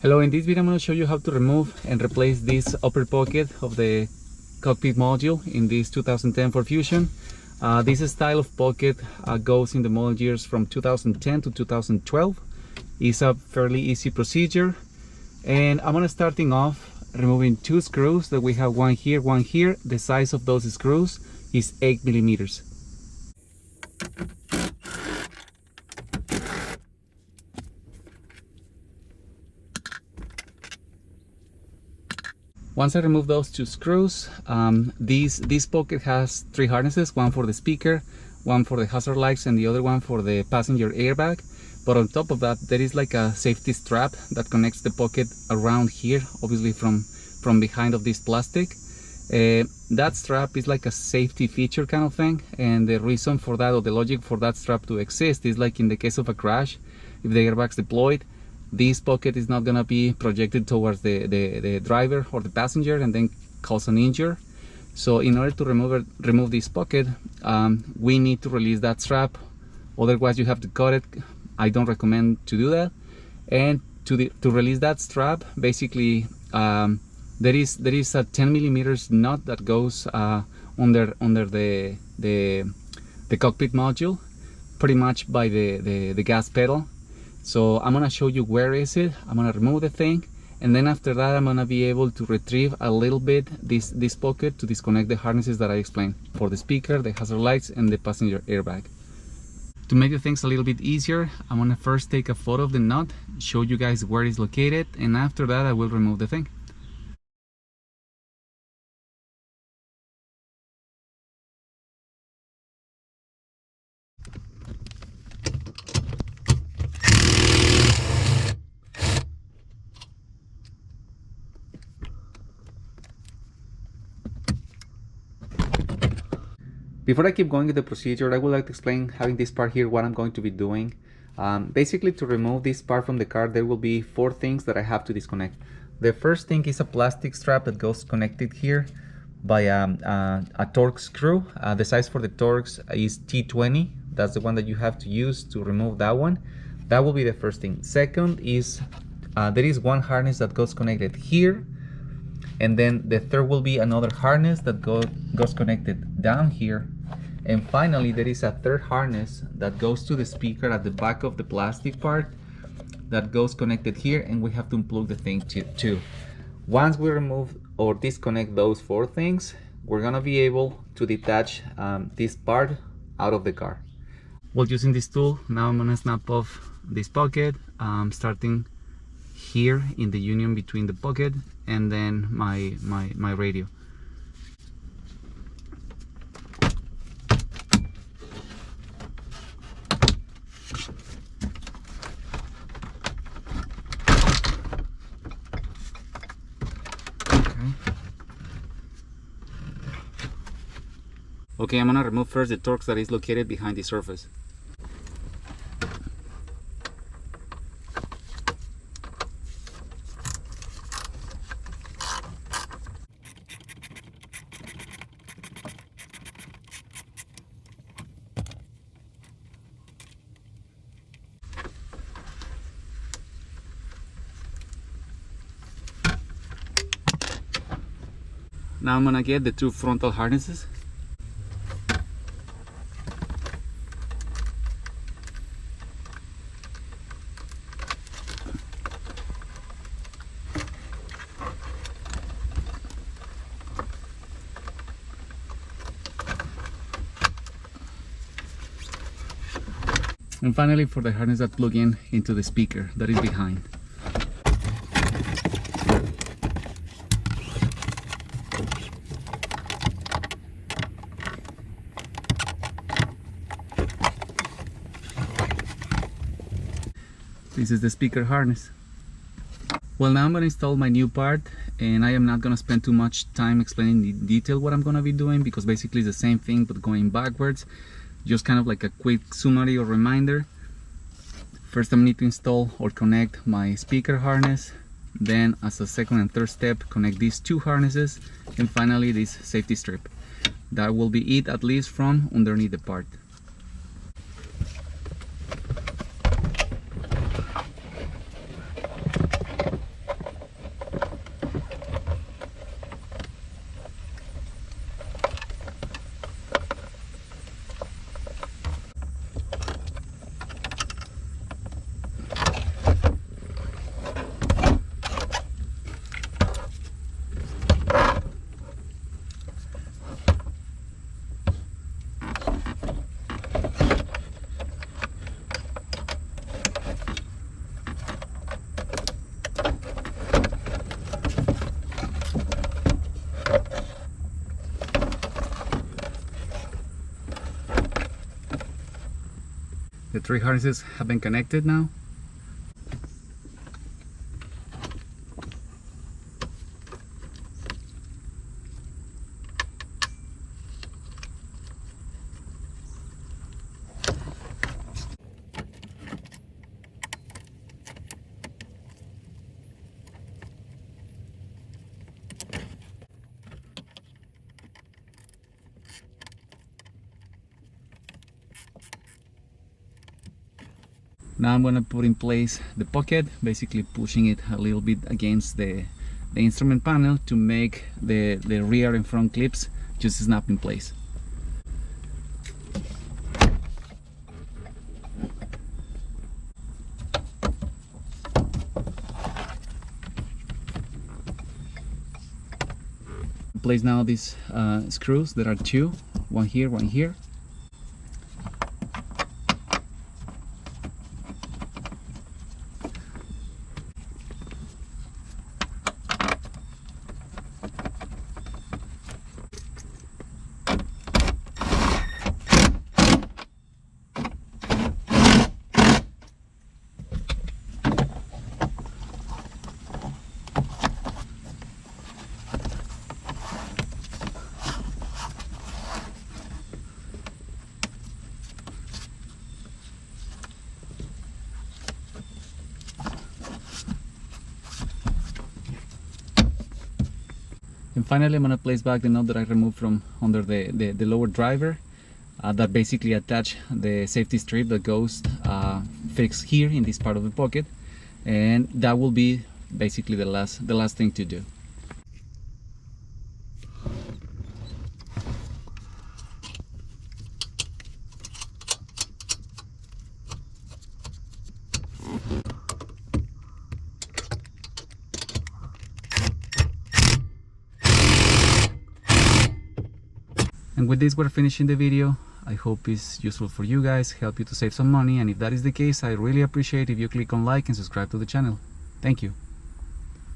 Hello, in this video I'm going to show you how to remove and replace this upper pocket of the cockpit module in this 2010 Ford Fusion. This style of pocket goes in the model years from 2010 to 2012. It's a fairly easy procedure, and I'm going to starting off removing two screws that we have, one here, one here. The size of those screws is 8 millimeters. Once I remove those two screws, this pocket has three harnesses, one for the speaker, one for the hazard lights, and the other one for the passenger airbag. But on top of that, there is like a safety strap that connects the pocket around here, obviously from behind of this plastic. That strap is like a safety feature kind of thing, and the reason for that, or the logic for that strap to exist, is like in the case of a crash, if the airbag's deployed, this pocket is not going to be projected towards the driver or the passenger and then cause an injury. So in order to remove this pocket, we need to release that strap. Otherwise you have to cut it. I don't recommend to do that. And to release that strap, basically there is a 10 millimeters nut that goes under the cockpit module, pretty much by the gas pedal. So I'm gonna show you where is it. I'm gonna remove the thing, and then after that I'm gonna be able to retrieve a little bit this pocket to disconnect the harnesses that I explained for the speaker, the hazard lights, and the passenger airbag. To make the things a little bit easier, I'm gonna first take a photo of the nut, show you guys where it's located, and after that I will remove the thing. Before I keep going with the procedure, I would like to explain, having this part here, what I'm going to be doing. Basically, to remove this part from the car, there will be four things that I have to disconnect. The first thing is a plastic strap that goes connected here by a Torx screw. The size for the Torx is T20. That's the one that you have to use to remove that one. That will be the first thing. Second is, there is one harness that goes connected here. And then the third will be another harness that goes connected down here. And finally, there is a third harness that goes to the speaker at the back of the plastic part that goes connected here, and we have to unplug the thing too. Once we remove or disconnect those four things, we're gonna be able to detach this part out of the car. While using this tool, now I'm gonna snap off this pocket, starting here in the union between the pocket and then my radio. Okay, I'm gonna remove first the Torx that is located behind the surface. Now I'm gonna get the two frontal harnesses. And finally, for the harness that plug into the speaker that is behind. This is the speaker harness. Well, now I'm going to install my new part, and I am not going to spend too much time explaining in detail what I'm going to be doing, because basically it's the same thing but going backwards. Just kind of like a quick summary or reminder. First, I need to install or connect my speaker harness. Then, as a second and third step, connect these two harnesses, and finally this safety strip. That will be it, at least from underneath the part. The 3 harnesses have been connected now. Now I'm going to put in place the pocket, basically pushing it a little bit against the instrument panel to make the rear and front clips just snap in place. Place now these screws. There are 2, one here, one here. And finally, I'm going to place back the nut that I removed from under the lower driver that basically attach the safety strip that goes fixed here in this part of the pocket, and that will be basically the last thing to do. And with this, we're finishing the video. I hope it's useful for you guys, help you to save some money, and if that is the case, I really appreciate if you click on like and subscribe to the channel. Thank you.